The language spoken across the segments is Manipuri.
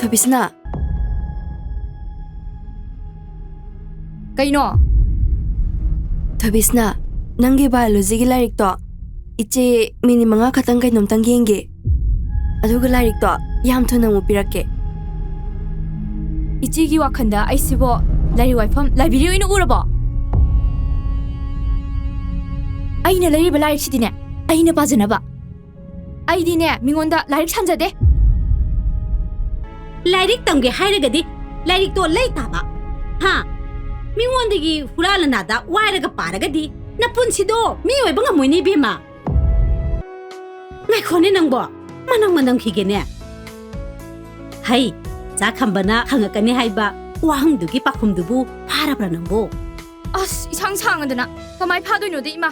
Thobisna. Kaino? Thobisna, nangi biology gi lairik to. Iche mini manga khatang kai nom tang yenge. Aduga lairik to yam thuna mu pirake. Ichi gi wakhanda aisibo lari waifam library ino urabo. Aina lari balai sidine. Aina bajanaba. Aidine mingonda lairik sanjade. Lairik tamge hairagadi lairik to lay taba. Ha. Mingondagi hulala nada wairaga paragadi napunsido mi oiba ngamoy ni Ibima. Ngakhone nangbo manang khigene. Hai, 자칸바나 항아까니 하이바 와항두기 빠쿰두부 파라브라는보 As 이상상한데나 가마이 파도이노데 이마.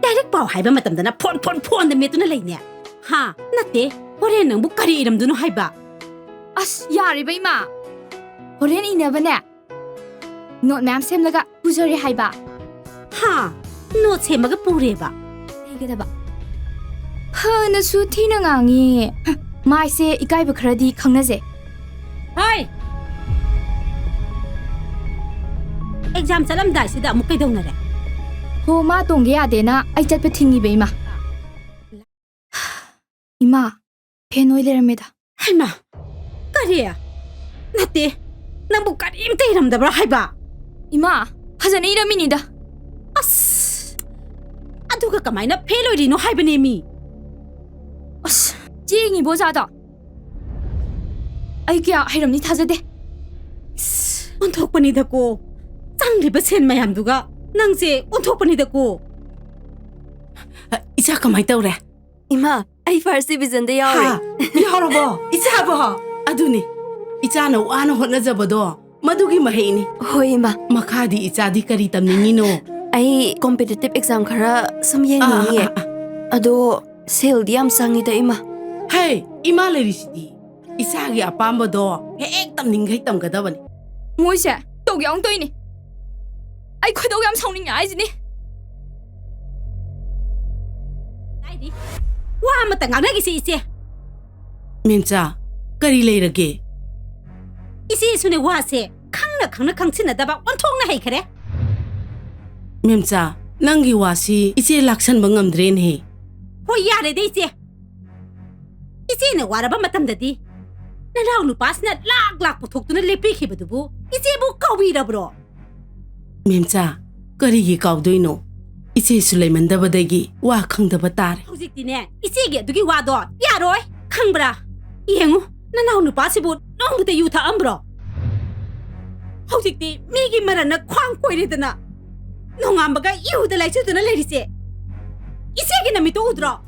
다이렉 바오 하이바 마tamdana 폰폰폰데 메뚜나 레이네. 하, 나때 호레 낭부 까리 이름두노 하이바. As 야리바 이마. 호렌 이나바네. 노트 맘 셈라가 부저리 하이바. 하, 노 셈마가 뿌레바. 이게다바. 하나수 티능앙이 마이세 이까이바 크라디 강나제. 하이. exam salamdaisida amuk kaidonare. Homa tongge yadena ai chatpa thingibe ima. Ima, penoi lerameda. Haima. Kariya. Nate. Nambu karimta iramdabra haiba. Ima, fajana iraminida. As. Aduga kamaina peloirino haibane mi. As, jingi bozada. Ai kya hairamni thajade. 온톡panida ko. 짱리바 sen mayamduga nangse 온톡panida ko. 이자 kamain tawre. Ima, ai first division de yaure. Yaurabo, iza ba. Aduni. Iza na wana hotnajabado. Madugi maheni. Hoi ima. Makadi iza di kari tamningino. Ai competitive exam khara sum yengi. Ado sale diam sangi da ima. Hey, ima lerisidi. Iza gi apambado. Hek tamningai tamgadabani. Moise, togi ang toini. Ai khodogi am saungning aizini. Naidi. Wa amata nganagi si ise. Mincha, kari leirage. Isi sune wa se khangna khangchina daba onthongna hai khare. Mincha, nangi wasi ise laksan bangamdren he. Ho yare de ise. Ise ne waraba matamdadi. Nanaw lupasna lak puthokuna lepi khibadubu. Ise bu kawirabro. Mincha, kari gi kawdoino. Ise Sulaimandabadagi wa khangdaba tare. Hojikdine ise ge dugi wa do yaroi khangbra. Yengu nanaw lupasibu nongda yutha ambro. Hojikti migi marana khwang koiridana. Nongambaga yuda laisuduna lerise. Ise ge namito udro.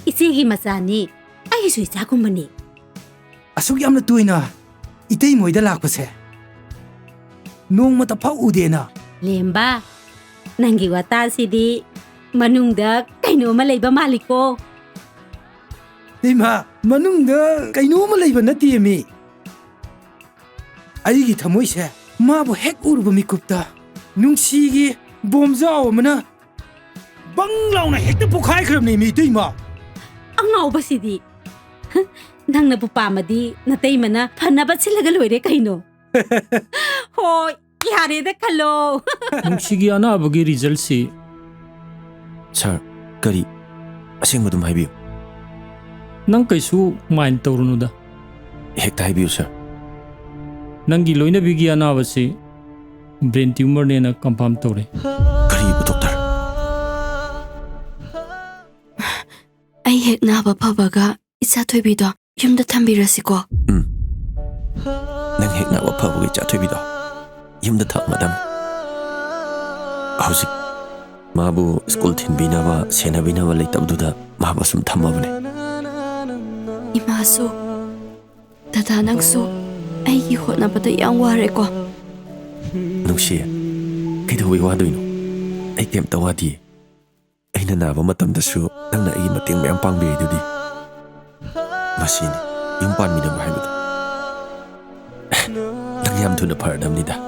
Ise gi masani ai su isa kumbani. Asuk yamna tuina itay moida lakpase nong mata phau udena Lemba nangi wata sidi manungda kaino ma leiba maliko. ima manungda kaino ma leiba nati mi aigi thamoi se mabu hek urba mikupta nungsigi bomjao mana banglauna hekta pokhai khramni mi tuima Angau basidi. Nang napupamadi natay mana panaba silaga loire kaino. Hoy, yare da kalo. Nungsigi anabagi result si Sir, kari asingmadum haibiyo. nang kaisu mind tawrunuda Hekta haibiyo sir. nangi loina bigi anabasi brain tumor ne na confirm tawre. Kari bu doctor. Ai hek na ba phabaga isa thoibido yumda thambirasiko. Nang hekna wa phabugi chathoibido. Yumda thak madam. Hauzik mabu school thinbina wa senabina wa leitabduda mabu sum thamabane. Imasu dada nangsu ai gi hotna bada yang ware ko. Nungshi kaidowi wadoino. Ai kem tawadi. Aina naba matamdasu nangna ai mateng mayam pangbidudi. Masini yung panmina mahibado. Nang yam thuna paradamnida.